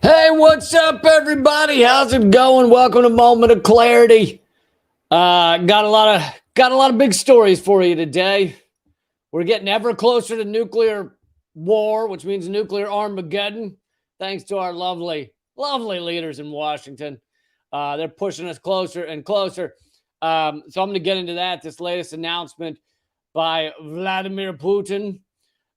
Hey, what's up, everybody? How's it going? Welcome to Moment of Clarity. Got a lot of big stories for you today. We're getting ever closer to nuclear war, which means nuclear Armageddon. Thanks to our lovely leaders in Washington. They're pushing us closer and closer. So I'm going to get into that. This latest announcement by Vladimir Putin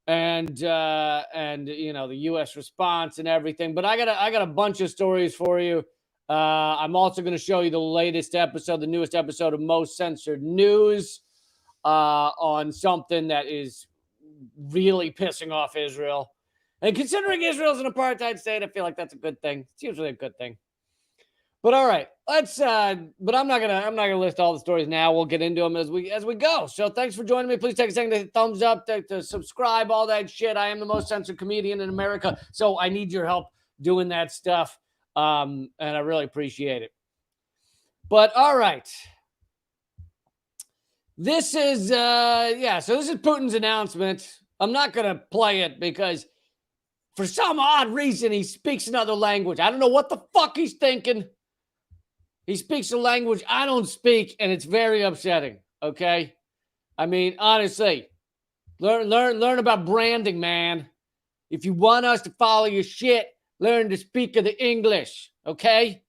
and you know, the U.S. response and everything. But I got a bunch of stories for you. I'm also going to show you the latest episode, the newest episode of Most Censored News, on something that is really pissing off Israel. And considering Israel's an apartheid state, I feel like that's a good thing. It's usually a good thing. But all right, let's. But I'm not gonna list all the stories now. We'll get into them as we go. So thanks for joining me. Please take a second to hit thumbs up, to subscribe, all that shit. I am the most censored comedian in America, so I need your help doing that stuff. And I really appreciate it. But all right, this is So this is Putin's announcement. I'm not gonna play it because for some odd reason he speaks another language. I don't know what the fuck he's thinking. He speaks a language I don't speak, and it's very upsetting, okay? I mean, honestly, learn about branding, man. If you want us to follow your shit, learn to speak of the English, okay?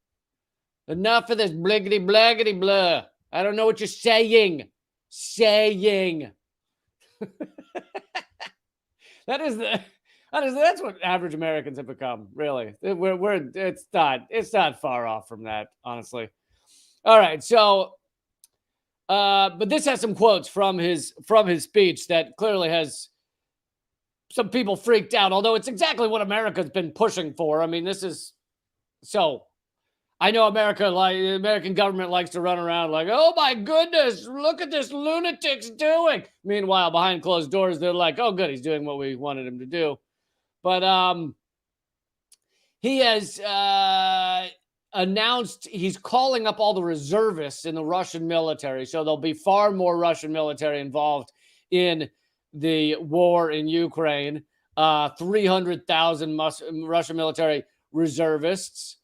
Enough of this bliggity blaggity blah. I don't know what you're saying. That's what average Americans have become, really. It's not far off from that, honestly. All right, so but this has some quotes from his speech that clearly has some people freaked out, although it's exactly what America's been pushing for. I mean, I know the American government likes to run around like, oh my goodness, look at this lunatic's doing. Meanwhile, behind closed doors, they're like, oh good, he's doing what we wanted him to do. But he has announced he's calling up all the reservists in the Russian military. So there'll be far more Russian military involved in the war in Ukraine. 300,000 Russian military reservists.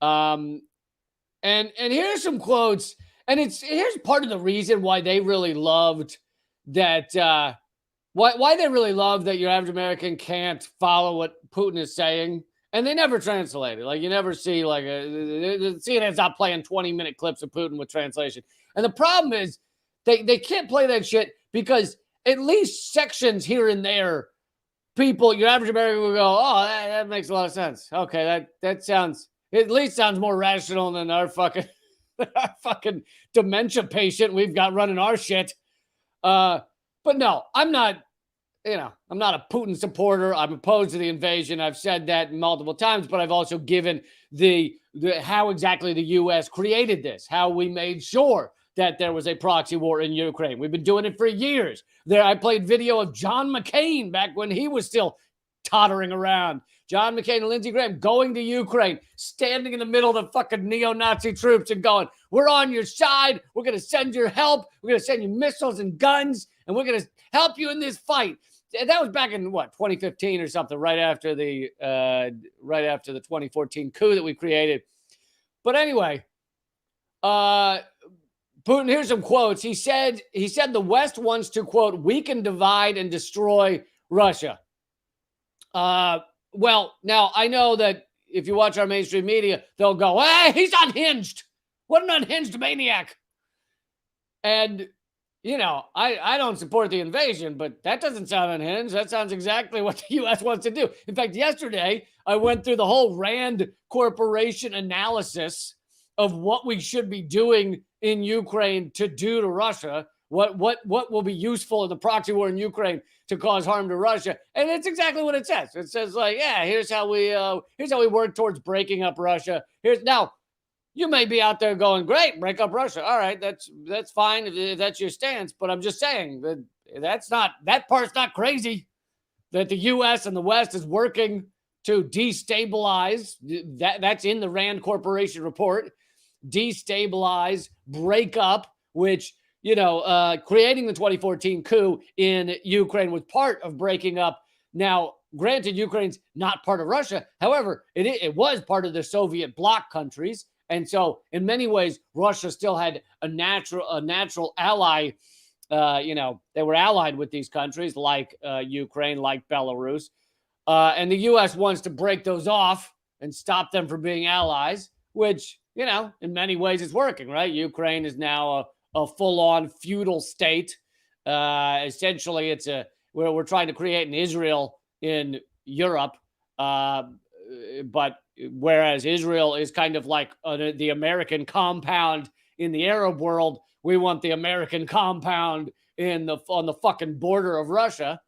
And here's some quotes. And here's part of the reason why they really loved that. Why they really love that your average American can't follow what Putin is saying, and they never translate it. Like, you never see CNN's not playing 20-minute clips of Putin with translation. And the problem is they can't play that shit because at least sections here and there, your average American will go, oh, that makes a lot of sense. Okay, that sounds more rational than our fucking dementia patient we've got running our shit. But no, I'm not a Putin supporter. I'm opposed to the invasion. I've said that multiple times, but I've also given the how exactly the U.S. created this, how we made sure that there was a proxy war in Ukraine. We've been doing it for years. I played video of John McCain back when he was still tottering around. John McCain and Lindsey Graham going to Ukraine, standing in the middle of the fucking neo-Nazi troops and going, we're on your side. We're going to send your help. We're going to send you missiles and guns, and we're going to help you in this fight. That was back in 2015 or something, right after the 2014 coup that we created. But anyway, Putin, here's some quotes. He said the West wants to, quote, weaken, divide, and destroy Russia. Well, now I know that if you watch our mainstream media, they'll go, hey, he's unhinged. What an unhinged maniac. And, you know, I don't support the invasion, but that doesn't sound unhinged. That sounds exactly what the U.S. wants to do. In fact, yesterday, I went through the whole Rand Corporation analysis of what we should be doing in Ukraine to do to Russia. What will be useful in the proxy war in Ukraine to cause harm to Russia? And it's exactly what it says. It says, like, yeah, here's how we work towards breaking up Russia. Now, you may be out there going, great, break up Russia. All right, that's fine if that's your stance. But I'm just saying that part's not crazy. That the U.S. and the West is working to destabilize. That's in the Rand Corporation report. Destabilize, break up, which, you know, creating the 2014 coup in Ukraine was part of breaking up. Now, granted, Ukraine's not part of Russia. However, it was part of the Soviet bloc countries. And so in many ways, Russia still had a natural ally. They were allied with these countries like Ukraine, like Belarus. And the U.S. wants to break those off and stop them from being allies, which, in many ways is working, right? Ukraine is now a full-on feudal state. Essentially, we're trying to create an Israel in Europe, but whereas Israel is kind of like the American compound in the Arab world, we want the American compound on the fucking border of Russia.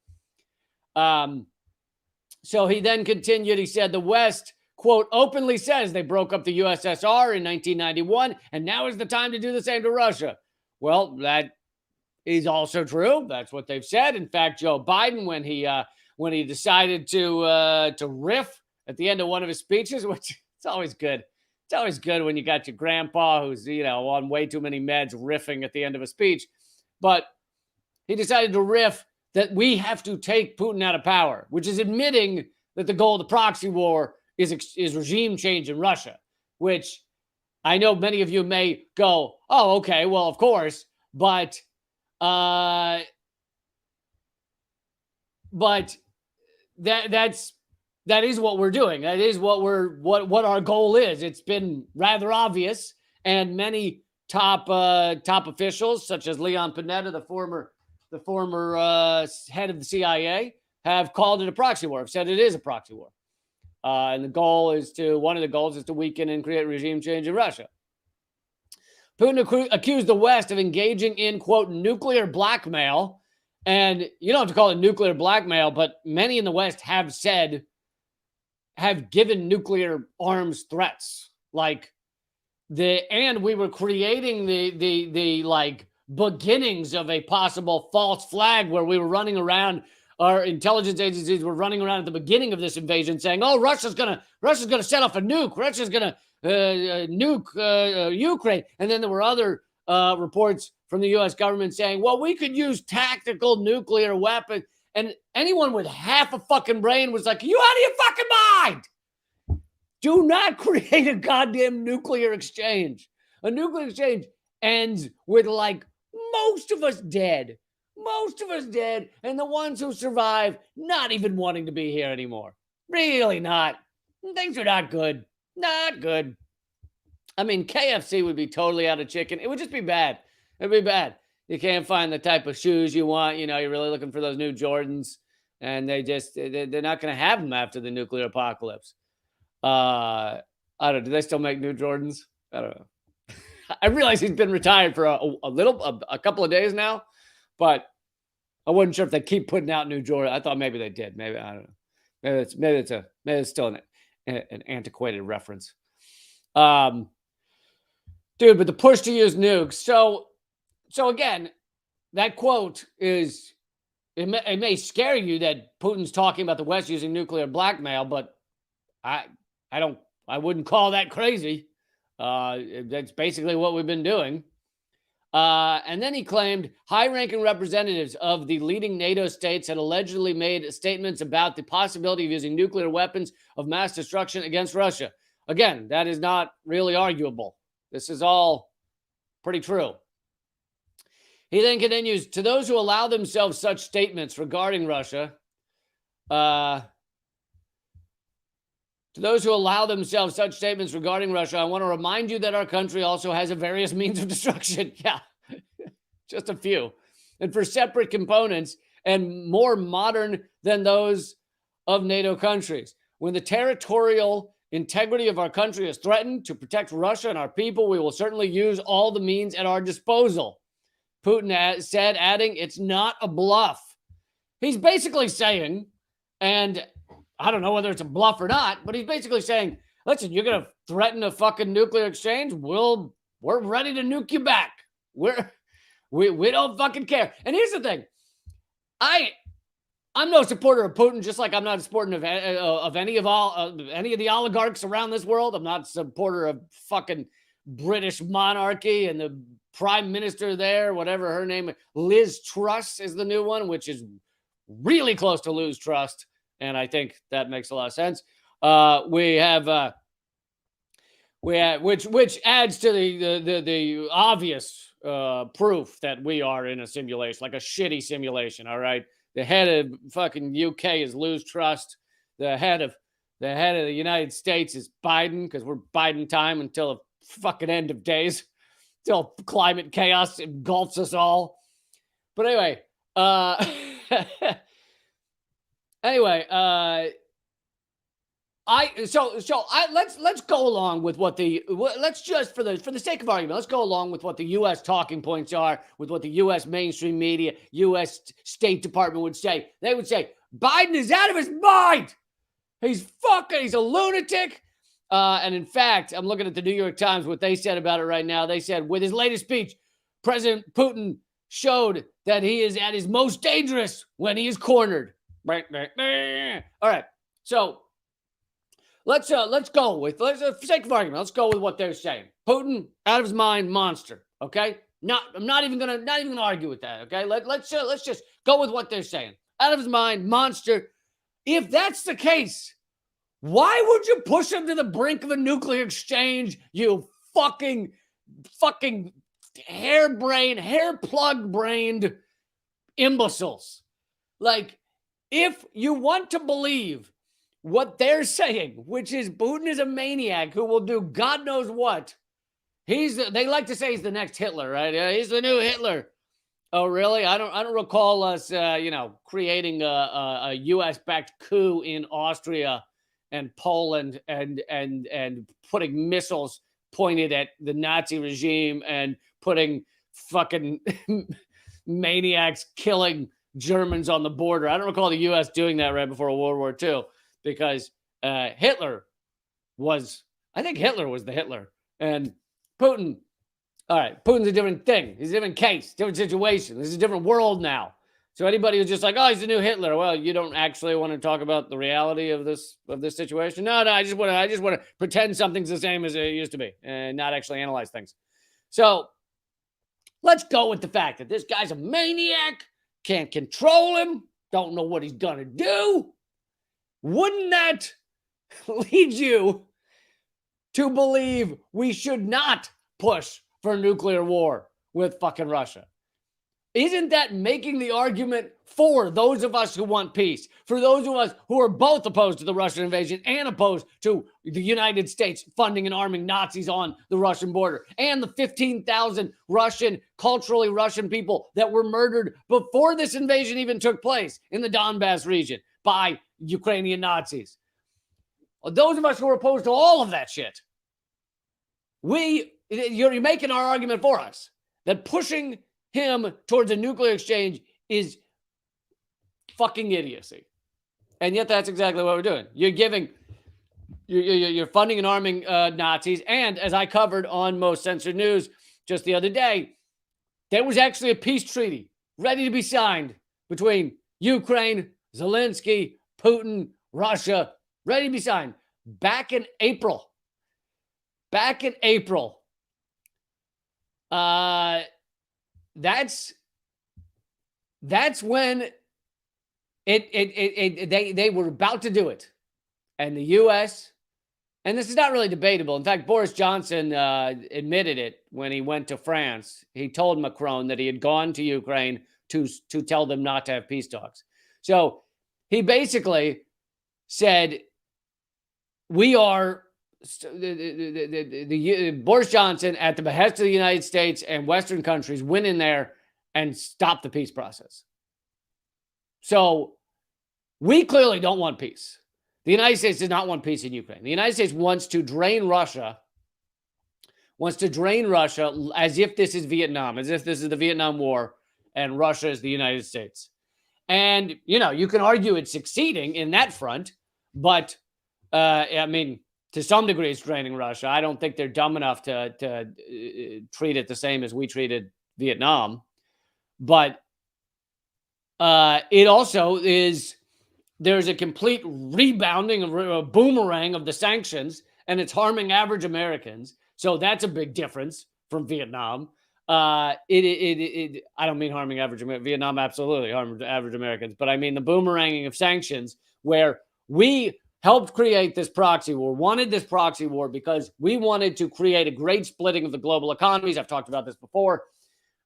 So he then continued. He said the West, quote, openly says they broke up the USSR in 1991, and now is the time to do the same to Russia. Well, that is also true. That's what they've said. In fact, Joe Biden, when he decided to riff at the end of one of his speeches, which it's always good. It's always good when you got your grandpa who's, on way too many meds riffing at the end of a speech. But he decided to riff that we have to take Putin out of power, which is admitting that the goal of the proxy war is regime change in Russia, which I know many of you may go, oh, okay, well, of course, but that is what we're doing. That is what our goal is. It's been rather obvious, and many top officials, such as Leon Panetta, the former head of the CIA, have called it a proxy war. Have said it is a proxy war, and one of the goals is to weaken and create regime change in Russia. Putin accused the West of engaging in, quote, nuclear blackmail. And you don't have to call it nuclear blackmail, but many in the West have given nuclear arms threats. And we were creating the beginnings of a possible false flag where we were running around, our intelligence agencies were running around at the beginning of this invasion saying, oh, Russia's gonna set off a nuke. Russia's gonna nuke Ukraine. And then there were other reports from the U.S. government saying, well, we could use tactical nuclear weapons. And anyone with half a fucking brain was like, you out of your fucking mind. Do not create a goddamn nuclear exchange. A nuclear exchange ends with most of us dead. Most of us dead. And the ones who survive not even wanting to be here anymore. Really not. Things are not good. Not good. I mean, KFC would be totally out of chicken. It would just be bad. It'd be bad. You can't find the type of shoes you want. You're really looking for those new Jordans. And they're not going to have them after the nuclear apocalypse. I don't know. Do they still make new Jordans? I don't know. I realize he's been retired for a couple of days now. But I wasn't sure if they keep putting out new Jordans. I thought maybe they did. Maybe, I don't know. Maybe it's still an antiquated reference. Dude, but the push to use nukes. So again, that quote is, it may scare you that Putin's talking about the West using nuclear blackmail, but I wouldn't call that crazy. That's basically what we've been doing. And then he claimed high-ranking representatives of the leading NATO states had allegedly made statements about the possibility of using nuclear weapons of mass destruction against Russia. Again, that is not really arguable. This is all pretty true. He then continues, to those who allow themselves such statements regarding Russia, I want to remind you that our country also has a various means of destruction. Yeah, just a few. And for separate components and more modern than those of NATO countries. When the territorial integrity of our country is threatened, to protect Russia and our people, we will certainly use all the means at our disposal. Putin said, adding, it's not a bluff. He's basically saying, and I don't know whether it's a bluff or not, but he's basically saying, listen, you're going to threaten a fucking nuclear exchange? We're ready to nuke you back. We don't fucking care. And here's the thing. I'm no supporter of Putin, just like I'm not a supporter of any of the oligarchs around this world. I'm not a supporter of fucking British monarchy and the prime minister there, whatever her name is. Liz Truss is the new one, which is really close to lose trust. and I think that makes a lot of sense. We have which adds to the obvious proof that we are in a simulation, like a shitty simulation. All right, the head of fucking UK is lose trust. The head of the United States is Biden, because we're Biden time until the fucking end of days, till climate chaos engulfs us all. But anyway, let's go along with what let's just for the sake of argument, let's go along with what the U.S. talking points are, with what the U.S. mainstream media, U.S. State Department would say. They would say Biden is out of his mind. He's a lunatic. And in fact, I'm looking at the New York Times, what they said about it right now. They said with his latest speech, President Putin showed that he is at his most dangerous when he is cornered. All right. So let's go with, for sake of argument, let's go with what they're saying. Putin, out of his mind, monster. Okay. I'm not even gonna argue with that. Okay. Let's just go with what they're saying. Out of his mind, monster. If that's the case, why would you push him to the brink of a nuclear exchange, you fucking hair plug brained imbeciles? Like, if you want to believe what they're saying, which is Putin is a maniac who will do God knows what, they like to say he's the next Hitler, right? He's the new Hitler. Oh, really? I don't recall us, creating a U.S.-backed coup in Austria and Poland and putting missiles pointed at the Nazi regime and putting fucking maniacs killing Germans on the border. I don't recall the U.S. doing that right before World War II, because Hitler was the Hitler, and Putin. All right, Putin's a different thing. He's a different case, different situation. This is a different world now. So anybody who's just like, oh, he's the new Hitler. Well, you don't actually want to talk about the reality of this situation. No, I just want to pretend something's the same as it used to be and not actually analyze things. So let's go with the fact that this guy's a maniac, can't control him, don't know what he's gonna do. Wouldn't that lead you to believe we should not push for nuclear war with fucking Russia? Isn't that making the argument for those of us who want peace, for those of us who are both opposed to the Russian invasion and opposed to the United States funding and arming Nazis on the Russian border, and the 15,000 culturally Russian people that were murdered before this invasion even took place in the Donbass region by Ukrainian Nazis? Those of us who are opposed to all of that shit, you're making our argument for us that pushing him towards a nuclear exchange is fucking idiocy. And yet that's exactly what we're doing. You're funding and arming Nazis. And as I covered on Most Censored News just the other day, there was actually a peace treaty ready to be signed between Ukraine, Zelensky, Putin, Russia, ready to be signed back in April. That's when they were about to do it. And the U.S., and this is not really debatable. In fact, Boris Johnson admitted it when he went to France. He told Macron that he had gone to Ukraine to tell them not to have peace talks. So he basically said, we are Boris Johnson, at the behest of the United States and Western countries, went in there and stopped the peace process. So we clearly don't want peace. The United States does not want peace in Ukraine. The United States wants to drain Russia as if this is Vietnam, as if this is the Vietnam War and Russia is the United States. And, you can argue it's succeeding in that front, but to some degree, it's draining Russia. I don't think they're dumb enough to treat it the same as we treated Vietnam. But it also is, there's a complete rebounding of a boomerang of the sanctions, and it's harming average Americans. So that's a big difference from Vietnam. I don't mean harming average Americans. Vietnam absolutely harmed average Americans. But I mean the boomeranging of sanctions where we helped create this proxy war, wanted this proxy war because we wanted to create a great splitting of the global economies. I've talked about this before.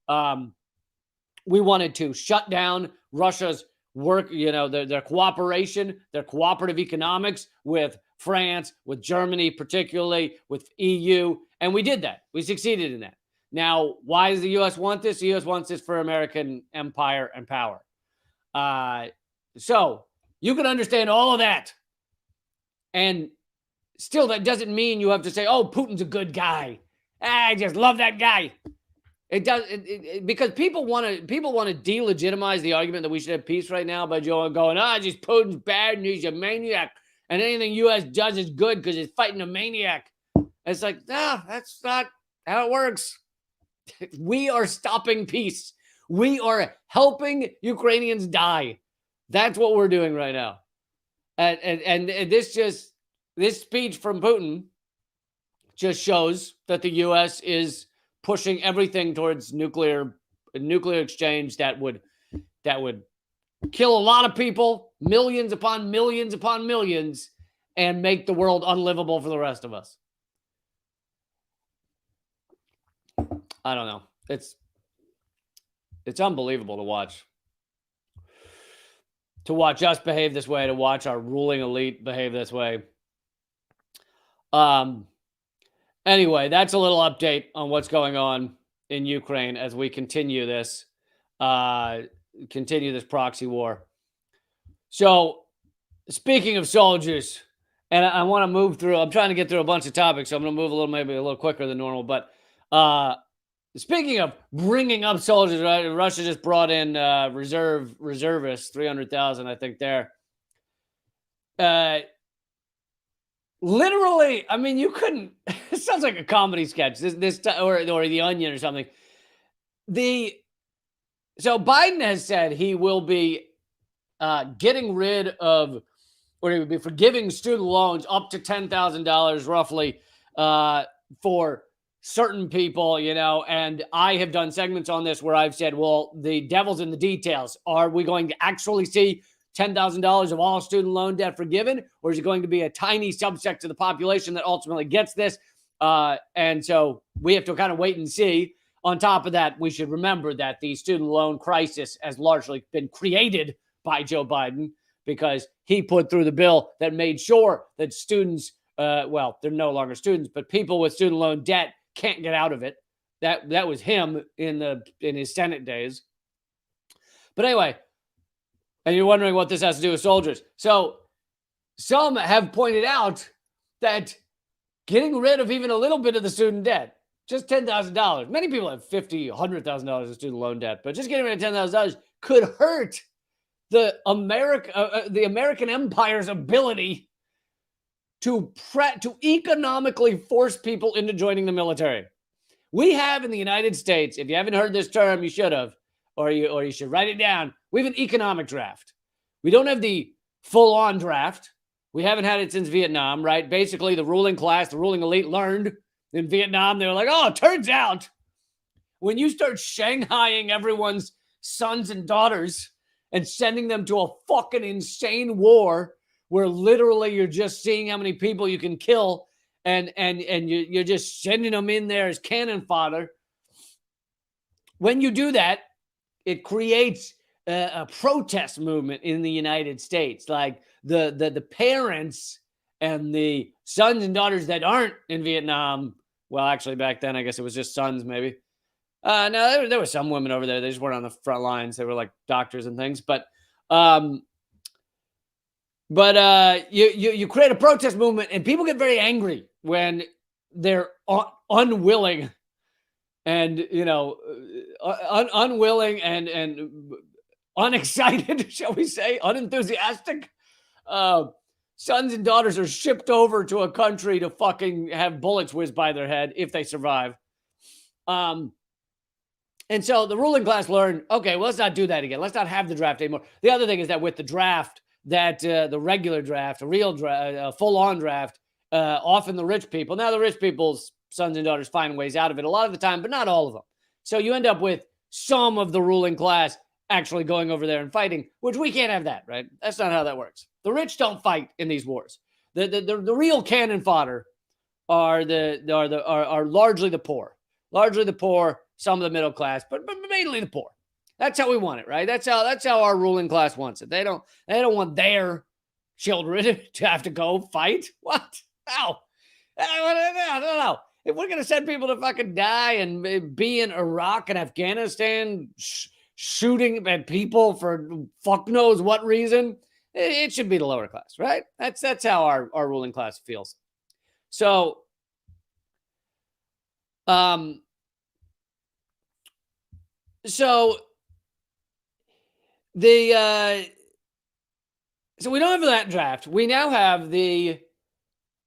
We wanted to shut down Russia's work, their cooperation, their cooperative economics with France, with Germany, particularly with EU. And we did that. We succeeded in that. Now, why does the U.S. want this? The U.S. wants this for American empire and power. So you can understand all of that. And still, that doesn't mean you have to say, oh, Putin's a good guy. I just love that guy. It does because people want to delegitimize the argument that we should have peace right now by going, just Putin's bad and he's a maniac, and anything U.S. does is good because it's fighting a maniac. And it's like, no, that's not how it works. We are stopping peace. We are helping Ukrainians die. That's what we're doing right now. And this speech from Putin just shows that the U.S. is pushing everything towards nuclear exchange that would kill a lot of people, millions upon millions upon millions, and make the world unlivable for the rest of us. I don't know. It's unbelievable to watch. To watch us behave this way, to watch our ruling elite behave this way. Anyway, that's a little update on what's going on in Ukraine as we continue this proxy war. So, speaking of soldiers, and I want to move through, I'm trying to get through a bunch of topics, so I'm going to move maybe a little quicker than normal. But speaking of bringing up soldiers, right? Russia just brought in reservists, 300,000, I think there. Literally, I mean, you couldn't. It sounds like a comedy sketch. This or The Onion or something. So Biden has said he will be getting rid of, or he would be forgiving student loans up to $10,000 roughly for certain people, and I have done segments on this where I've said, well, the devil's in the details. Are we going to actually see $10,000 of all student loan debt forgiven, or is it going to be a tiny subsect of the population that ultimately gets this? And so we have to kind of wait and see. On top of that, we should remember that the student loan crisis has largely been created by Joe Biden because he put through the bill that made sure that students, they're no longer students, but people with student loan debt can't get out of it. That was him in his Senate days. But anyway, and you're wondering what this has to do with soldiers. So some have pointed out that getting rid of even a little bit of the student debt, just $10,000. Many people have $50,000, $100,000 of student loan debt, but just getting rid of $10,000 could hurt the American empire's ability to economically force people into joining the military. We have in the United States, if you haven't heard this term, you should have, or you should write it down. We have an economic draft. We don't have the full-on draft. We haven't had it since Vietnam, right? Basically, the ruling class, the ruling elite learned in Vietnam. They were like, oh, it turns out when you start shanghaiing everyone's sons and daughters and sending them to a fucking insane war where literally you're just seeing how many people you can kill and you're just sending them in there as cannon fodder. When you do that, it creates a protest movement in the United States. Like the parents and the sons and daughters that aren't in Vietnam. Well, actually, back then, I guess it was just sons, maybe. No, there were some women over there. They just weren't on the front lines. They were like doctors and things. But you create a protest movement, and people get very angry when they're unwilling and unwilling and unexcited, shall we say, unenthusiastic. Sons and daughters are shipped over to a country to fucking have bullets whiz by their head if they survive. And so the ruling class learned, okay, well, let's not do that again. Let's not have the draft anymore. The other thing is that with the draft, that the regular draft, a real draft, a full-on draft, often the rich people. Now, the rich people's sons and daughters find ways out of it a lot of the time, but not all of them. So you end up with some of the ruling class actually going over there and fighting, which we can't have that, right? That's not how that works. The rich don't fight in these wars. The real cannon fodder are largely the poor. Largely the poor, some of the middle class, but mainly the poor. That's how we want it, right? That's how our ruling class wants it. They don't want their children to have to go fight. What? How? I don't know. If we're going to send people to fucking die and be in Iraq and Afghanistan shooting at people for fuck knows what reason, it should be the lower class, right? That's how our ruling class feels. So, so we don't have that draft. We now have the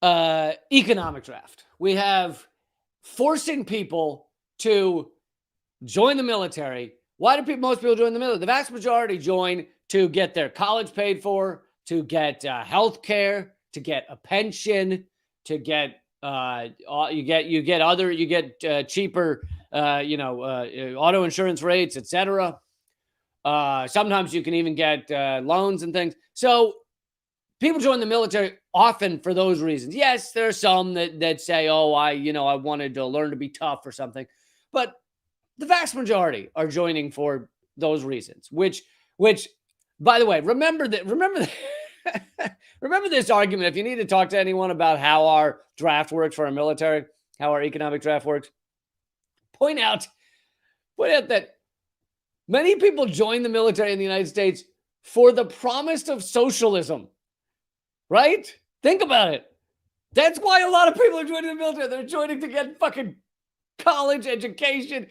economic draft. We have forcing people to join the military. Why do most people join the military? The vast majority join to get their college paid for, to get health care, to get a pension, to get cheaper auto insurance rates, etc. Sometimes you can even get loans and things. So people join the military often for those reasons. Yes, there are some that say, "Oh, I wanted to learn to be tough or something," but the vast majority are joining for those reasons. Which, by the way, remember this argument. If you need to talk to anyone about how our draft works for our military, how our economic draft works, point out that many people join the military in the United States for the promise of socialism. Right? Think about it. That's why a lot of people are joining the military. They're joining to get fucking college education,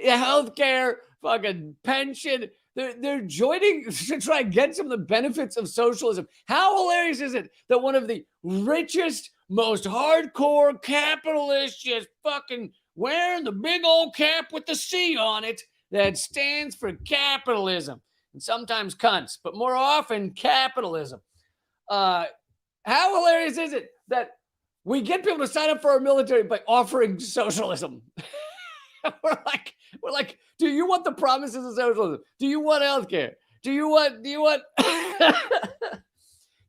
healthcare, fucking pension. They're joining to try and get some of the benefits of socialism. How hilarious is it that one of the richest, most hardcore capitalists just fucking wearing the big old cap with the C on it that stands for capitalism, and sometimes cunts, but more often capitalism. How hilarious is it that we get people to sign up for our military by offering socialism? we're like, do you want the promises of socialism? Do you want healthcare? Do you want do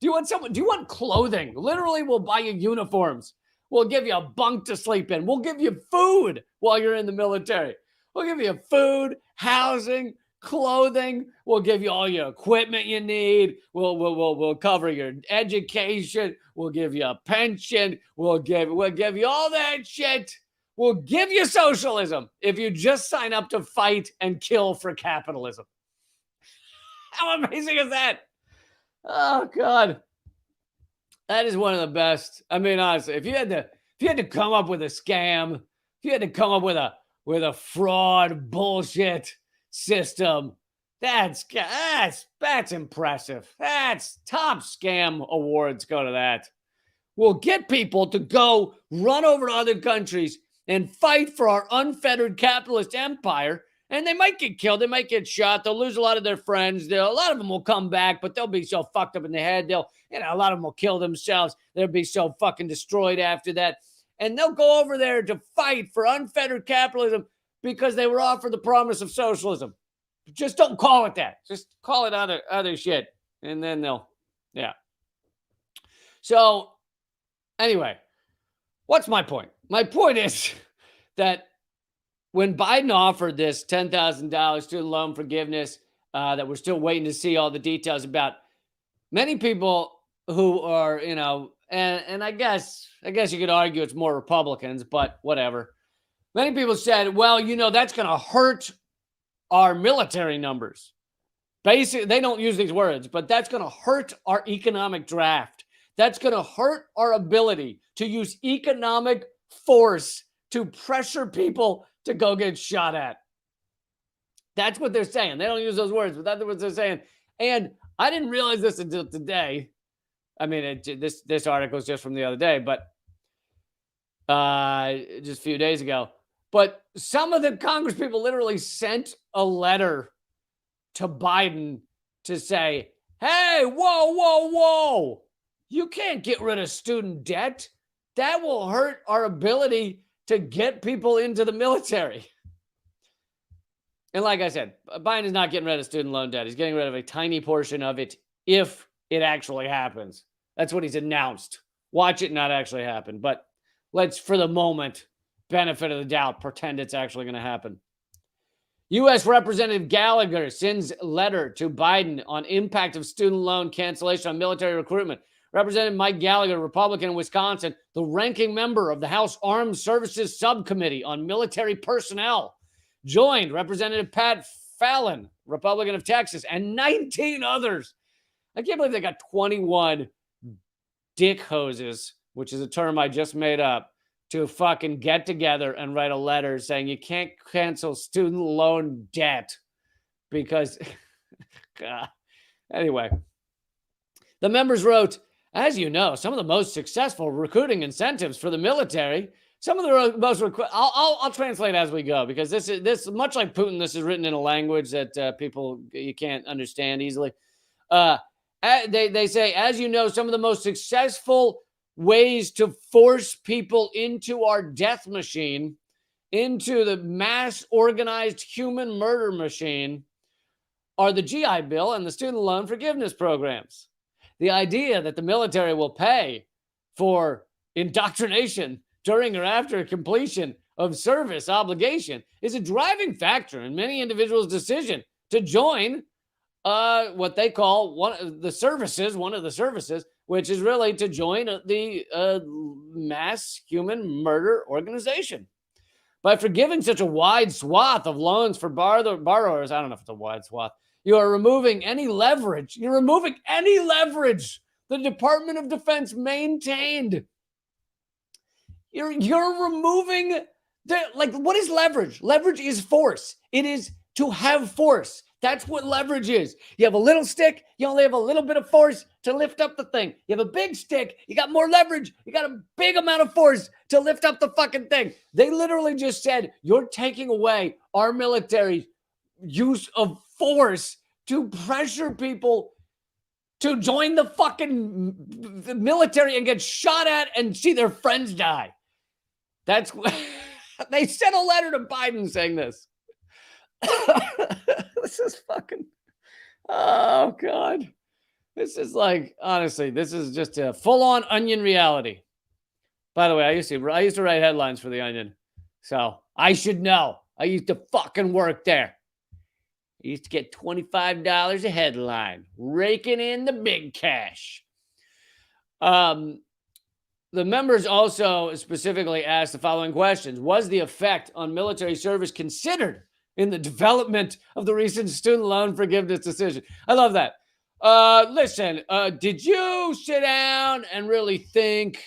you want clothing? Literally, we'll buy you uniforms. We'll give you a bunk to sleep in. We'll give you food while you're in the military. We'll give you food, housing, clothing. We'll give you all your equipment you need. We'll cover your education. We'll give you a pension. We'll give you all that shit. We'll give you socialism if you just sign up to fight and kill for capitalism. How amazing is that? Oh God, that is one of the best. I mean, honestly, if you had to come up with a scam, if you had to come up with a fraud bullshit system, that's impressive. That's top scam awards go to that. We'll get people to go run over to other countries and fight for our unfettered capitalist empire, and they might get killed, they might get shot, they'll lose a lot of their friends, a lot of them will come back, but they'll be so fucked up in the head, a lot of them will kill themselves, they'll be so fucking destroyed after that, and they'll go over there to fight for unfettered capitalism because they were offered the promise of socialism. Just don't call it that. Just call it other shit. And then yeah. So, anyway, what's my point? My point is that when Biden offered this $10,000 student loan forgiveness that we're still waiting to see all the details about, many people who are, and I guess you could argue it's more Republicans, but whatever. Many people said, well, that's going to hurt our military numbers. Basically, they don't use these words, but that's going to hurt our economic draft. That's going to hurt our ability to use economic force to pressure people to go get shot at. That's what they're saying. They don't use those words, but that's what they're saying. And I didn't realize this until today. I mean, this article is just from the other day, but just a few days ago. But some of the Congress people literally sent a letter to Biden to say, hey, whoa. You can't get rid of student debt. That will hurt our ability to get people into the military. And like I said, Biden is not getting rid of student loan debt. He's getting rid of a tiny portion of it if it actually happens. That's what he's announced. Watch it not actually happen. But let's, for the moment, benefit of the doubt, pretend it's actually going to happen. U.S. Representative Gallagher sends letter to Biden on impact of student loan cancellation on military recruitment. Representative Mike Gallagher, Republican in Wisconsin, the ranking member of the House Armed Services Subcommittee on Military Personnel, joined Representative Pat Fallon, Republican of Texas, and 19 others. I can't believe they got 21 dick hoses, which is a term I just made up, to fucking get together and write a letter saying you can't cancel student loan debt because, God. Anyway, the members wrote, as you know, some of the most successful recruiting incentives for the military, some of the most, I'll translate as we go because this much like Putin, this is written in a language that people, you can't understand easily. They say, as you know, some of the most successful ways to force people into our death machine, into the mass organized human murder machine, are the GI Bill and the student loan forgiveness programs. The idea that the military will pay for indoctrination during or after completion of service obligation is a driving factor in many individuals' decision to join what they call one of the services, which is really to join the mass human murder organization. By forgiving such a wide swath of loans for borrowers, I don't know if it's a wide swath, you are removing any leverage. You're removing any leverage the Department of Defense maintained. You're removing what is leverage? Leverage is force. It is to have force. That's what leverage is. You have a little stick, you only have a little bit of force to lift up the thing. You have a big stick, you got more leverage, you got a big amount of force to lift up the fucking thing. They literally just said, you're taking away our military's use of force to pressure people to join the fucking military and get shot at and see their friends die. That's what they sent a letter to Biden saying this. This is fucking, oh God. This is like, honestly, this is just a full-on Onion reality. By the way, I used to write headlines for the Onion, so I should know. I used to fucking work there. I used to get $25 a headline, raking in the big cash. The members also specifically asked the following questions. Was the effect on military service considered in the development of the recent student loan forgiveness decision? I love that. Listen, did you sit down and really think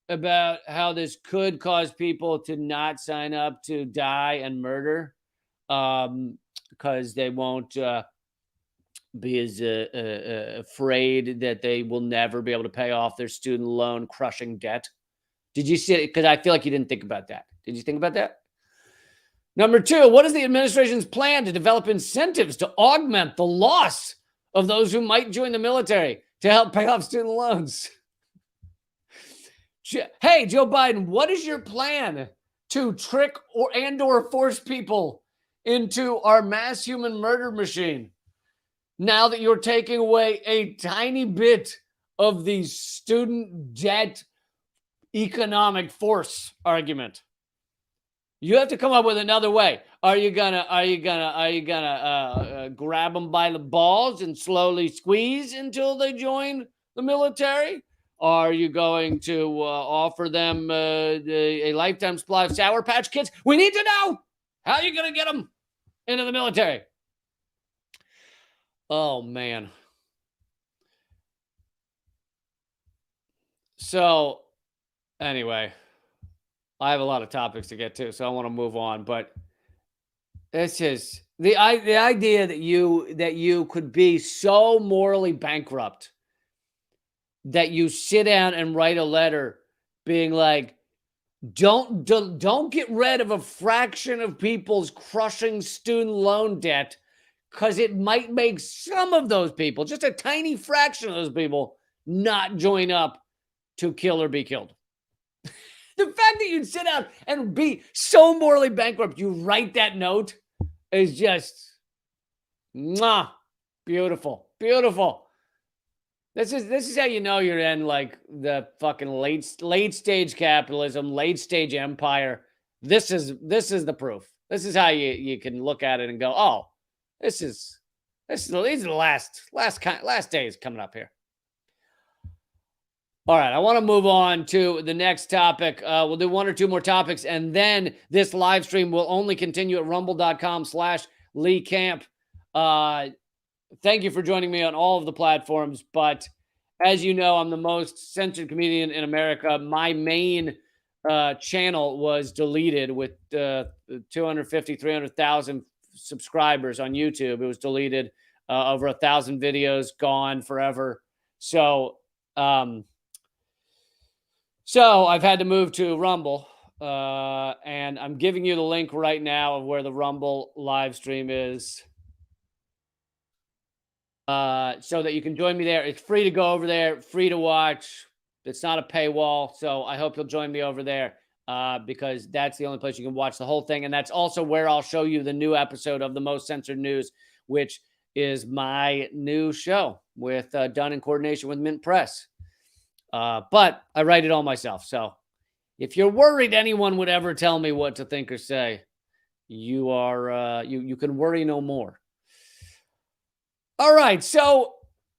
about how this could cause people to not sign up to die and murder? Because they won't be as afraid that they will never be able to pay off their student loan crushing debt. Did you see it? Because I feel like you didn't think about that. Did you think about that? Number two, what is the administration's plan to develop incentives to augment the loss of those who might join the military to help pay off student loans? Hey, Joe Biden, what is your plan to trick or force people into our mass human murder machine now that you're taking away a tiny bit of the student debt economic force argument? You have to come up with another way. Are you gonna grab them by the balls and slowly squeeze until they join the military? Are you going to offer them a lifetime supply of Sour Patch Kids? We need to know. How are you going to get them into the military? Oh, man. So, anyway, I have a lot of topics to get to, so I want to move on. But this is the idea that you could be so morally bankrupt that you sit down and write a letter being like, don't get rid of a fraction of people's crushing student loan debt because it might make some of those people, just a tiny fraction of those people, not join up to kill or be killed. The fact that you'd sit down and be so morally bankrupt, you write that note is just mwah, beautiful, beautiful. This is how you know you're in like the fucking late stage capitalism, late stage empire. This is the proof. This is how you can look at it and go, oh, these are the last days coming up here. All right, I want to move on to the next topic. We'll do one or two more topics, and then this live stream will only continue at rumble.com/Lee Camp. Thank you for joining me on all of the platforms, but as you know, I'm the most censored comedian in America. My main channel was deleted with 250, 300,000 subscribers on YouTube. It was deleted, over 1,000 videos gone forever. So I've had to move to Rumble, and I'm giving you the link right now of where the Rumble live stream is, so that you can join me there. It's free to go over there, free to watch. It's not a paywall, so I hope you'll join me over there, because that's the only place you can watch the whole thing, and that's also where I'll show you the new episode of The Most Censored News, which is my new show with done in coordination with Mint Press. But I write it all myself. So if you're worried anyone would ever tell me what to think or say, you are you can worry no more. All right. So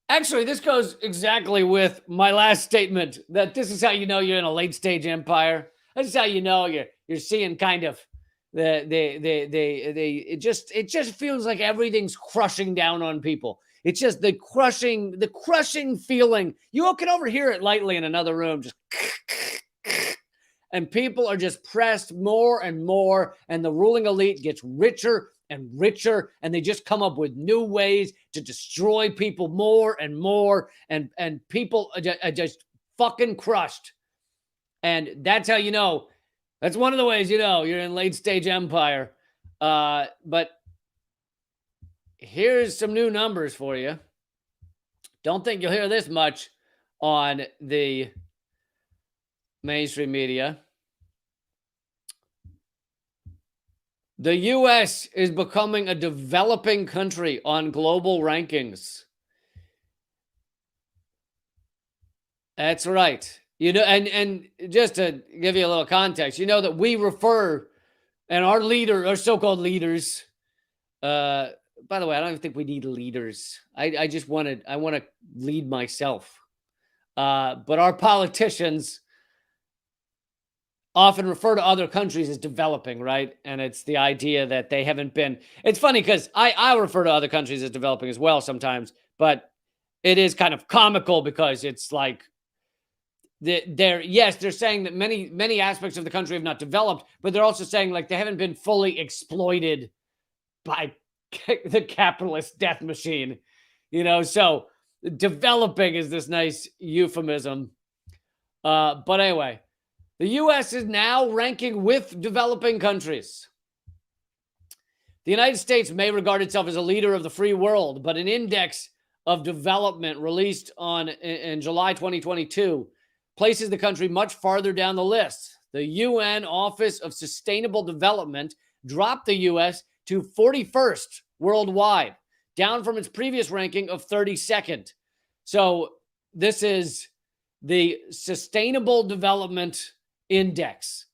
actually, this goes exactly with my last statement that this is how you know you're in a late stage empire. This is how you know you're seeing kind of it just feels like everything's crushing down on people. It's just the crushing feeling. You can overhear it lightly in another room, just and people are just pressed more and more, and the ruling elite gets richer and richer, and they just come up with new ways to destroy people more and more, and people are just fucking crushed. And that's how you know. That's one of the ways you know you're in late stage empire. But here's some new numbers for you. Don't think you'll hear this much on the mainstream media. The U.S. is becoming a developing country on global rankings. That's right. You know, and just to give you a little context, you know that we refer, and our so-called leaders, by the way, I don't even think we need leaders. I want to lead myself. But our politicians often refer to other countries as developing, right? And it's the idea that they haven't been. It's funny because I refer to other countries as developing as well sometimes, but it is kind of comical because it's like they're saying that many aspects of the country have not developed, but they're also saying like they haven't been fully exploited by the capitalist death machine, you know. So developing is this nice euphemism. But anyway, the U.S. is now ranking with developing countries. The United States may regard itself as a leader of the free world, but an index of development released in July 2022 places the country much farther down the list. The UN Office of Sustainable Development dropped the U.S. to 41st worldwide, down from its previous ranking of 32nd. So this is the Sustainable Development Index,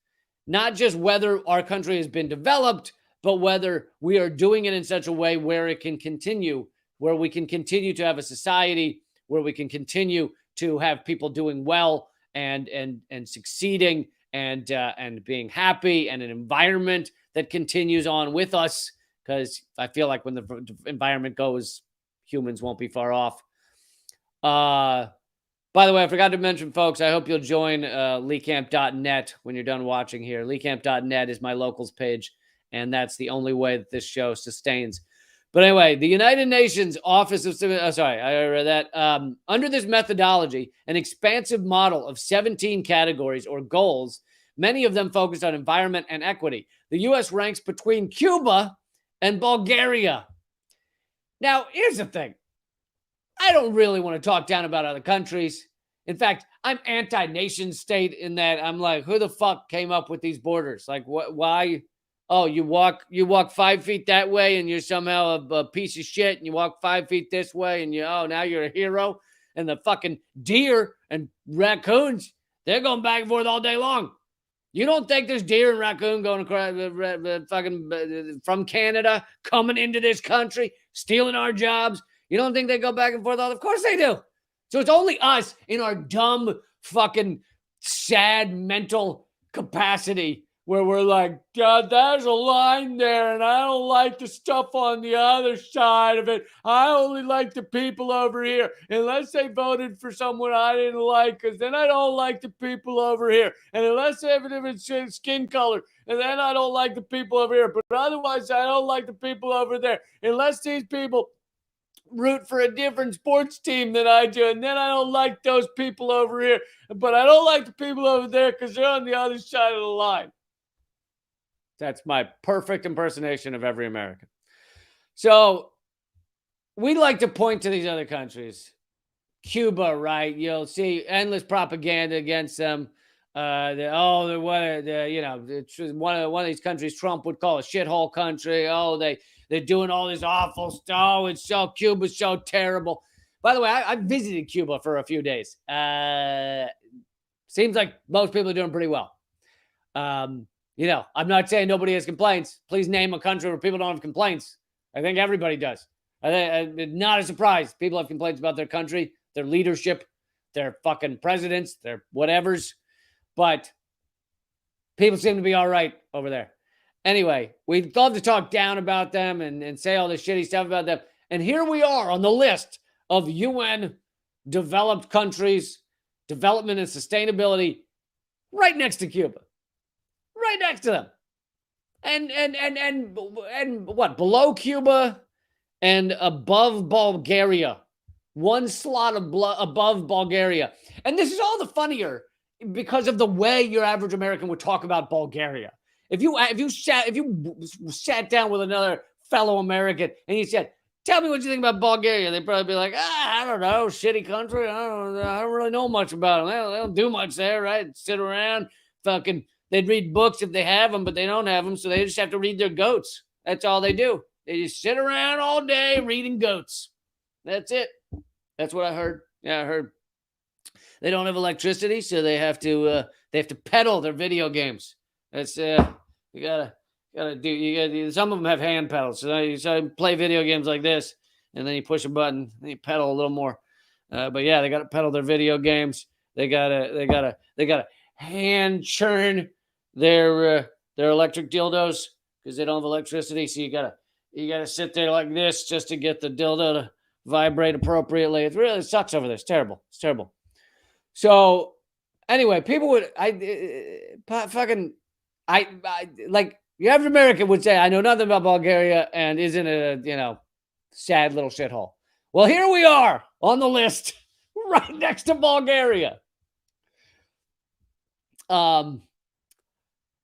not just whether our country has been developed, but whether we are doing it in such a way where it can continue, where we can continue to have a society, where we can continue to have people doing well and succeeding and being happy, and an environment that continues on with us. Because I feel like when the environment goes, humans won't be far off. By the way, I forgot to mention, folks, I hope you'll join leecamp.net when you're done watching here. Leecamp.net is my locals page, and that's the only way that this show sustains. But anyway, the United Nations Office of I read that. Under this methodology, an expansive model of 17 categories or goals, many of them focused on environment and equity, the U.S. ranks between Cuba and Bulgaria. Now, here's the thing. I don't really want to talk down about other countries. In fact, I'm anti-nation state in that I'm like, who the fuck came up with these borders? Like, why? Oh, you walk 5 feet that way and you're somehow a piece of shit, and you walk 5 feet this way and now you're a hero. And the fucking deer and raccoons, they're going back and forth all day long. You don't think there's deer and raccoon going across from Canada coming into this country, stealing our jobs? You don't think they go back and forth? Of course they do. So it's only us in our dumb, fucking, sad mental capacity where we're like, God, there's a line there, and I don't like the stuff on the other side of it. I only like the people over here, unless they voted for someone I didn't like, because then I don't like the people over here. And unless they have a different skin color, and then I don't like the people over here. But otherwise, I don't like the people over there, unless these people root for a different sports team than I do, and then I don't like those people over here, but I don't like the people over there because they're on the other side of the line. That's my perfect impersonation of every American. So we like to point to these other countries. Cuba, right? You'll see endless propaganda against them. They're one of these countries Trump would call a shithole country. They're doing all this awful stuff. Cuba's so terrible. By the way, I visited Cuba for a few days. Seems like most people are doing pretty well. I'm not saying nobody has complaints. Please name a country where people don't have complaints. I think everybody does. Not a surprise. People have complaints about their country, their leadership, their fucking presidents, their whatevers. But people seem to be all right over there. Anyway, we'd love to talk down about them and say all this shitty stuff about them. And here we are on the list of UN developed countries, development and sustainability, right next to Cuba. Right next to them. And what? Below Cuba and above Bulgaria. One slot above Bulgaria. And this is all the funnier because of the way your average American would talk about Bulgaria. If you sat down with another fellow American and you said, "Tell me what you think about Bulgaria," they'd probably be like, "I don't know, shitty country. I don't really know much about them. They don't do much there, right? Sit around, fucking." They'd read books if they have them, but they don't have them, so they just have to read their goats. That's all they do. They just sit around all day reading goats. That's it. That's what I heard. Yeah, I heard. They don't have electricity, so they have to pedal their video games. That's you gotta do. Some of them have hand pedals, so you play video games like this, and then you push a button, and you pedal a little more. But yeah, they gotta pedal their video games. They gotta hand churn their electric dildos because they don't have electricity. So you gotta sit there like this just to get the dildo to vibrate appropriately. It really sucks over there. It's terrible. It's terrible. So anyway, people would like your average American would say, "I know nothing about Bulgaria and isn't a sad little shithole." Well, here we are on the list, right next to Bulgaria.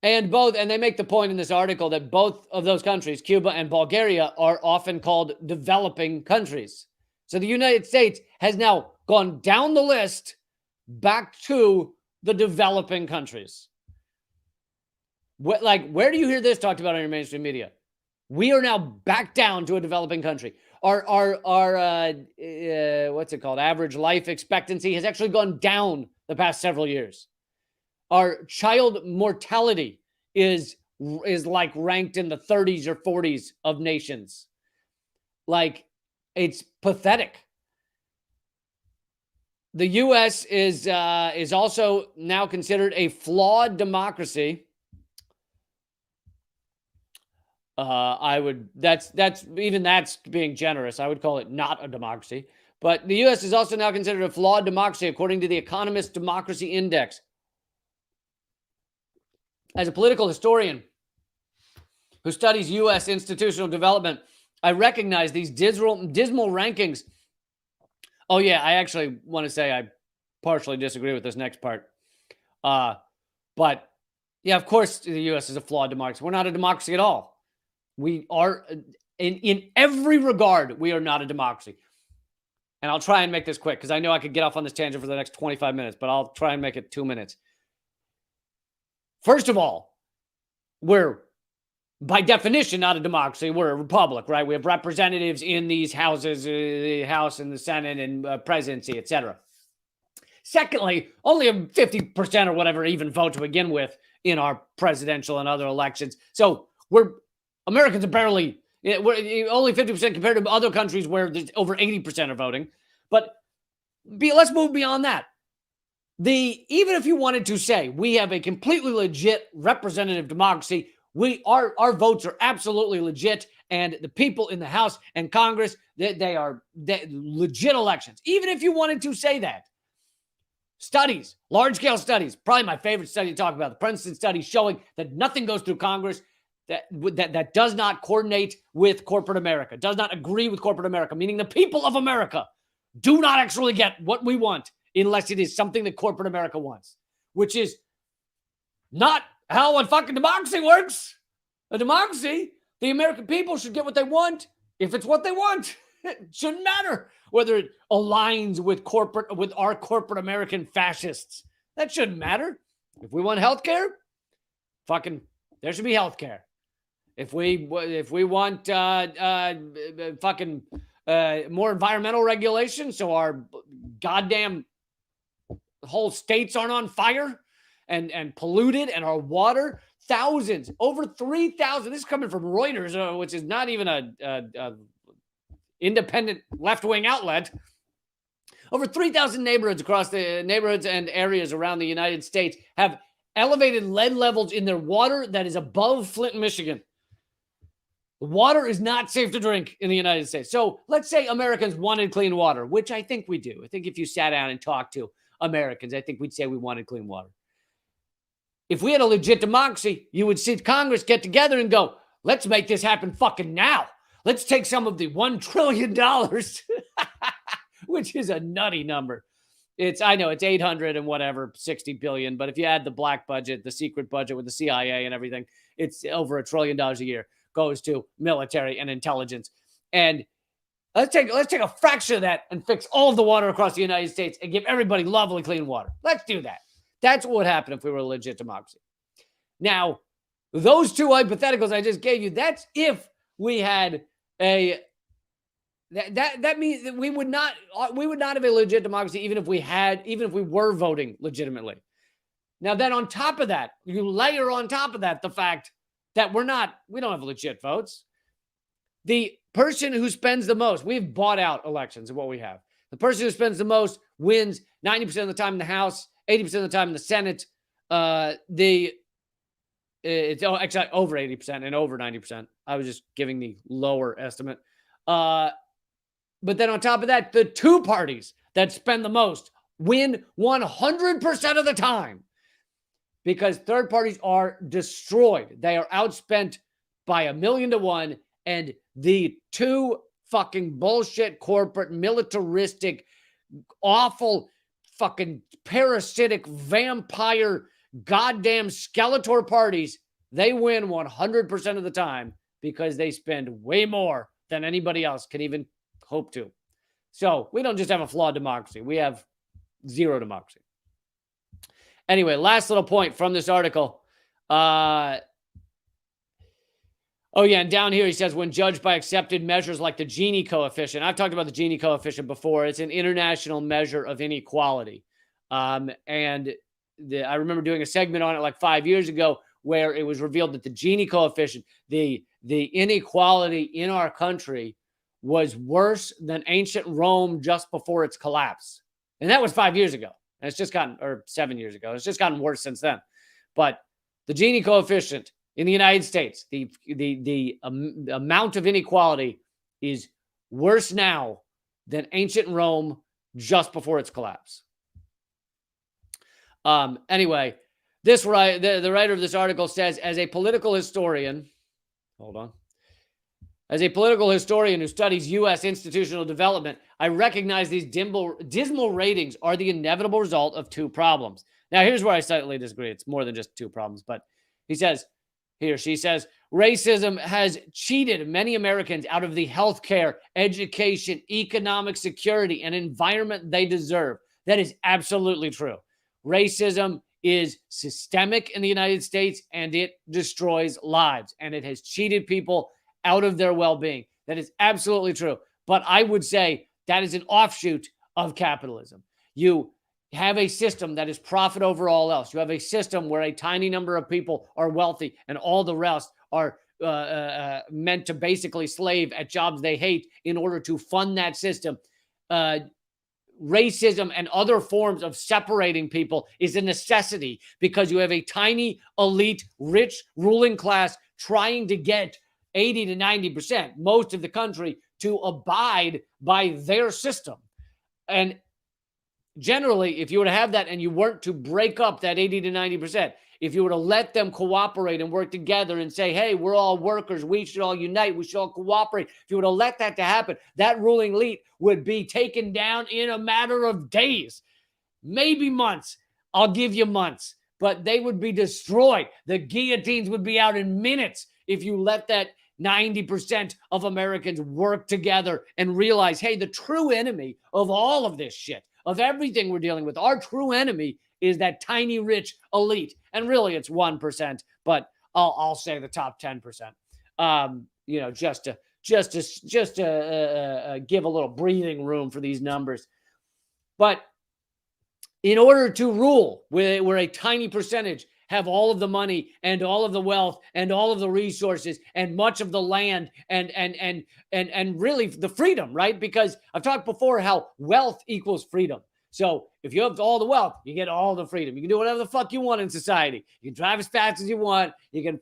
And they make the point in this article that both of those countries, Cuba and Bulgaria, are often called developing countries. So the United States has now gone down the list back to the developing countries. Where do you hear this talked about on your mainstream media? We are now back down to a developing country. Our what's it called? Average life expectancy has actually gone down the past several years. Our child mortality is like ranked in the 30s or 40s of nations. Like, it's pathetic. The U.S. is also now considered a flawed democracy. That's being generous. I would call it not a democracy. But the U.S. is also now considered a flawed democracy according to the Economist Democracy Index. As a political historian who studies U.S. institutional development, I recognize these dismal rankings. Oh, yeah, I actually want to say I partially disagree with this next part. But, yeah, of course, the U.S. is a flawed democracy. We're not a democracy at all. We are, in every regard, we are not a democracy. And I'll try and make this quick because I know I could get off on this tangent for the next 25 minutes, but I'll try and make it 2 minutes. First of all, we're by definition, not a democracy. We're a republic, right? We have representatives in these houses, the House and the Senate and presidency, etc. Secondly, only 50% or whatever even vote to begin with in our presidential and other elections. So Americans are barely, we're only 50% compared to other countries where there's over 80% are voting. But let's move beyond that. Even if you wanted to say we have a completely legit representative democracy, our votes are absolutely legit, and the people in the House and Congress, they are legit elections. Even if you wanted to say that, studies, large-scale studies, probably my favorite study to talk about, the Princeton study showing that nothing goes through Congress that does not coordinate with corporate America, does not agree with corporate America, meaning the people of America do not actually get what we want unless it is something that corporate America wants, which is not how a fucking democracy works. A democracy, the American people should get what they want if it's what they want. It shouldn't matter whether it aligns with our corporate American fascists. That shouldn't matter. If we want healthcare, fucking there should be healthcare. If we want fucking more environmental regulation, so our goddamn whole states aren't on fire and polluted, and our water, thousands, over 3,000. This is coming from Reuters, which is not even a independent left-wing outlet. Over 3,000 neighborhoods across the neighborhoods and areas around the United States have elevated lead levels in their water that is above Flint, Michigan. Water is not safe to drink in the United States. So let's say Americans wanted clean water, which I think we do. I think if you sat down and talked to Americans, I think we'd say we wanted clean water. If we had a legit democracy, you would see Congress get together and go, let's make this happen fucking now. Let's take some of the $1 trillion, which is a nutty number. I know it's 800 and whatever, 60 billion. But if you add the black budget, the secret budget with the CIA and everything, it's over $1 trillion a year goes to military and intelligence. And let's take a fraction of that and fix all of the water across the United States and give everybody lovely clean water. Let's do that. That's what would happen if we were a legit democracy. Now, those two hypotheticals I just gave you, that's if we had that means that we would not have a legit democracy even if we were voting legitimately. Now then on top of that, you layer on top of that the fact that we don't have legit votes. The person who spends the most, we've bought out elections of what we have. The person who spends the most wins 90% of the time in the House, 80% of the time in the Senate. It's actually over 80% and over 90%. I was just giving the lower estimate. But then on top of that, the two parties that spend the most win 100% of the time because third parties are destroyed. They are outspent by 1,000,000 to 1. And the two fucking bullshit corporate, militaristic, awful, fucking parasitic, vampire, goddamn Skeletor parties, they win 100% of the time because they spend way more than anybody else can even hope to. So we don't just have a flawed democracy. We have zero democracy. Anyway, last little point from this article. Oh, yeah, and down here he says, when judged by accepted measures like the Gini coefficient. I've talked about the Gini coefficient before. It's an international measure of inequality. I remember doing a segment on it like 5 years ago where it was revealed that the Gini coefficient, the inequality in our country was worse than ancient Rome just before its collapse. And that was 5 years ago. And it's just or 7 years ago. It's just gotten worse since then. But the Gini coefficient in the United States, the amount of inequality is worse now than ancient Rome just before its collapse. Anyway, the writer of this article says, as a political historian who studies U.S. institutional development, I recognize these dismal ratings are the inevitable result of two problems. Now, here's where I slightly disagree. It's more than just two problems, but she says, racism has cheated many Americans out of the healthcare, education, economic security, and environment they deserve. That is absolutely true. Racism is systemic in the United States, and it destroys lives, and it has cheated people out of their well-being. That is absolutely true. But I would say that is an offshoot of capitalism. You have a system that is profit over all else. You have a system where a tiny number of people are wealthy and all the rest are meant to basically slave at jobs they hate in order to fund that system. Racism and other forms of separating people is a necessity because you have a tiny, elite, rich ruling class trying to get 80 to 90%, most of the country, to abide by their system. And generally, if you were to have that and you weren't to break up that 80 to 90%, if you were to let them cooperate and work together and say, hey, we're all workers, we should all unite, we should all cooperate. If you were to let that to happen, that ruling elite would be taken down in a matter of days, maybe months. I'll give you months, but they would be destroyed. The guillotines would be out in minutes if you let that 90% of Americans work together and realize, hey, the true enemy of all of this shit, of everything we're dealing with, our true enemy is that tiny rich elite. And really it's 1%, but I'll say the top 10%. Just to give a little breathing room for these numbers. But in order to rule where a tiny percentage have all of the money and all of the wealth and all of the resources and much of the land and really the freedom, right? Because I've talked before how wealth equals freedom. So if you have all the wealth, you get all the freedom. You can do whatever the fuck you want in society. You can drive as fast as you want. You can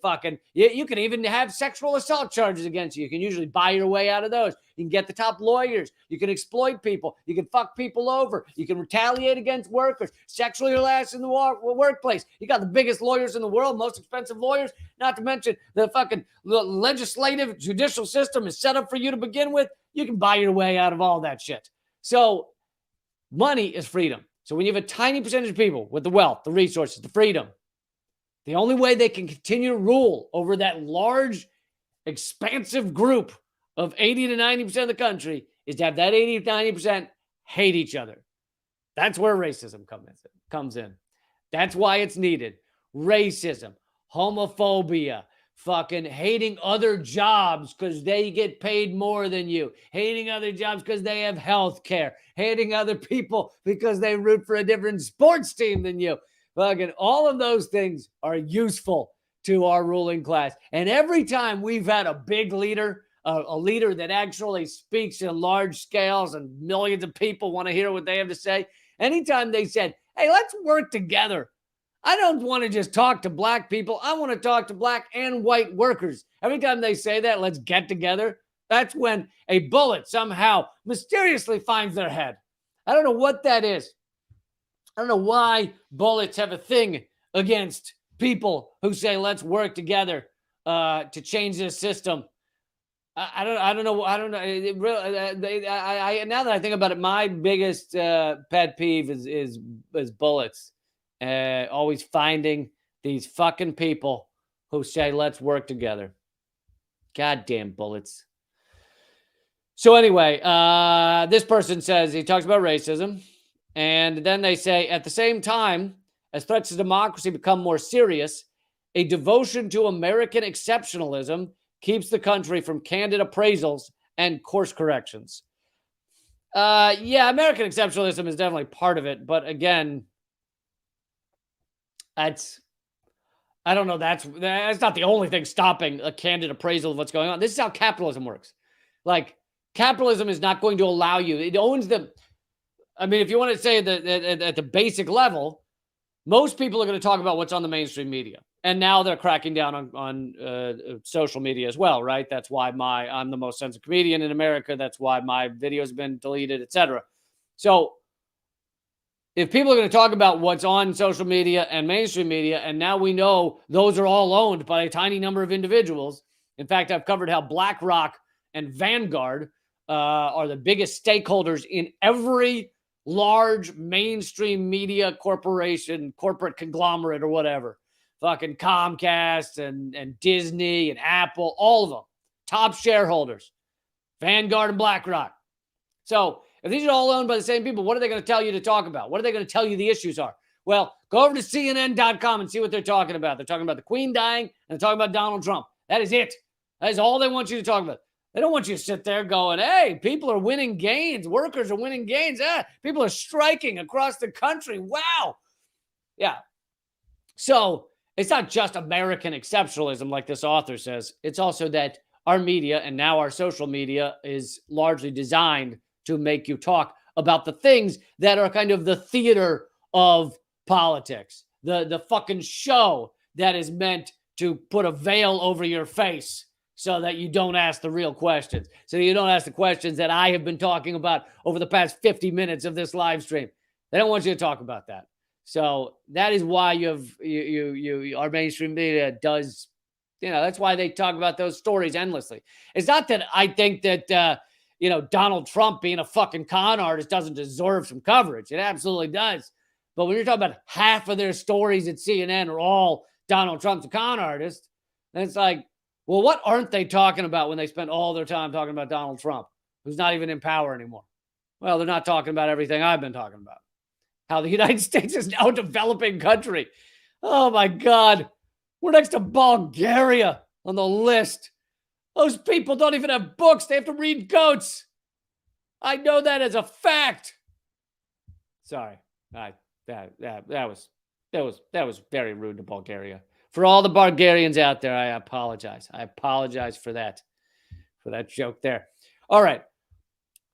you can even have sexual assault charges against you. You can usually buy your way out of those. You can get the top lawyers. You can exploit people. You can fuck people over. You can retaliate against workers, sexually harass in the workplace. You got the biggest lawyers in the world, most expensive lawyers, not to mention the fucking legislative judicial system is set up for you to begin with. You can buy your way out of all that shit. So money is freedom. So when you have a tiny percentage of people with the wealth, the resources, the freedom, the only way they can continue to rule over that large, expansive group of 80 to 90% of the country is to have that 80 to 90% hate each other. That's where racism comes in. That's why it's needed. Racism, homophobia, fucking hating other jobs because they get paid more than you, hating other jobs because they have health care, hating other people because they root for a different sports team than you. Fucking all of those things are useful to our ruling class. And every time we've had a big leader, a leader that actually speaks in large scales and millions of people want to hear what they have to say, anytime they said, hey, let's work together. I don't want to just talk to black people. I want to talk to black and white workers. Every time they say that, let's get together, that's when a bullet somehow mysteriously finds their head. I don't know what that is. I don't know why bullets have a thing against people who say, let's work together to change this system. I don't know. Now that I think about it, my biggest pet peeve is bullets. Always finding these fucking people who say, let's work together. Goddamn bullets. So anyway, this person says, he talks about racism. And then they say, at the same time, as threats to democracy become more serious, a devotion to American exceptionalism keeps the country from candid appraisals and course corrections. Yeah, American exceptionalism is definitely part of it. But again, I don't know. That's not the only thing stopping a candid appraisal of what's going on. This is how capitalism works. Like, capitalism is not going to allow you. It owns them. I mean, if you want to say that at the basic level, most people are going to talk about what's on the mainstream media. And now they're cracking down on social media as well, right? That's why I'm the most censored comedian in America. That's why my videos have been deleted, etc. So if people are going to talk about what's on social media and mainstream media, and now we know those are all owned by a tiny number of individuals. In fact, I've covered how BlackRock and Vanguard are the biggest stakeholders in every large mainstream media corporation, corporate conglomerate or whatever. Fucking Comcast and Disney and Apple, all of them. Top shareholders. Vanguard and BlackRock. So if these are all owned by the same people, what are they going to tell you to talk about? What are they going to tell you the issues are? Well, Go over to CNN.com and see what they're talking about. They're talking about the Queen dying, and they're talking about Donald Trump. That is it. That is all they want you to talk about. They don't want you to sit there going, hey, people are winning gains. Workers are winning gains. People are striking across the country. Wow. Yeah. So it's not just American exceptionalism, like this author says. It's also that our media and now our social media is largely designed to make you talk about the things that are kind of the theater of politics, the fucking show that is meant to put a veil over your face so that you don't ask the real questions, so you don't ask the questions that I have been talking about over the past 50 minutes of this live stream. They don't want you to talk about that. So that is why our mainstream media does, that's why they talk about those stories endlessly. It's not that I think that, Donald Trump being a fucking con artist doesn't deserve some coverage. It absolutely does. But when you're talking about half of their stories at CNN are all Donald Trump's a con artist, then it's like, well, what aren't they talking about when they spend all their time talking about Donald Trump, who's not even in power anymore? Well, they're not talking about everything I've been talking about. How the United States is now a developing country. Oh, my God. We're next to Bulgaria on the list. Those people don't even have books. They have to read goats. I know that as a fact. Sorry. That was very rude to Bulgaria. For all the Bulgarians out there, I apologize. I apologize for that joke there. All right.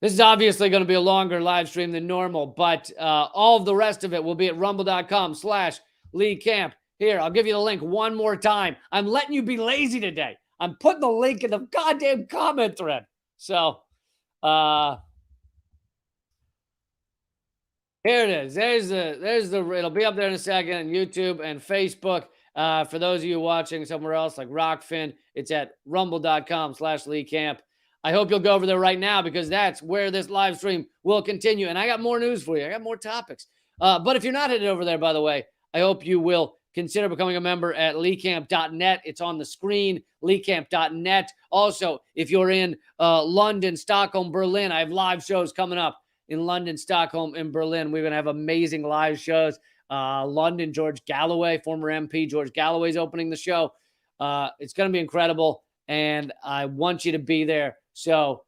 This is obviously going to be a longer live stream than normal, but all of the rest of it will be at rumble.com/Lee Camp. Here, I'll give you the link one more time. I'm letting you be lazy today. I'm putting the link in the goddamn comment thread. So, here it is. There's the, it'll be up there in a second on YouTube and Facebook. For those of you watching somewhere else like Rockfin, it's at rumble.com/Lee Camp. I hope you'll go over there right now because that's where this live stream will continue. And I got more news for you. I got more topics. But if you're not headed over there, by the way, I hope you will consider becoming a member at leecamp.net. It's on the screen, leecamp.net. Also, if you're in London, Stockholm, Berlin, I have live shows coming up in London, Stockholm, and Berlin. We're going to have amazing live shows. London, George Galloway, former MP George Galloway's opening the show. It's going to be incredible, and I want you to be there. So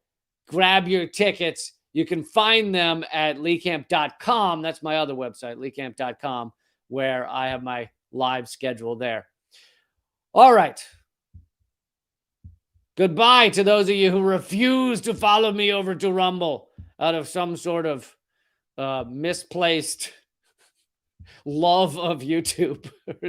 grab your tickets. You can find them at leecamp.com. That's my other website, leecamp.com, where I have my live schedule there. All right. Goodbye to those of you who refuse to follow me over to Rumble out of some sort of misplaced love of YouTube.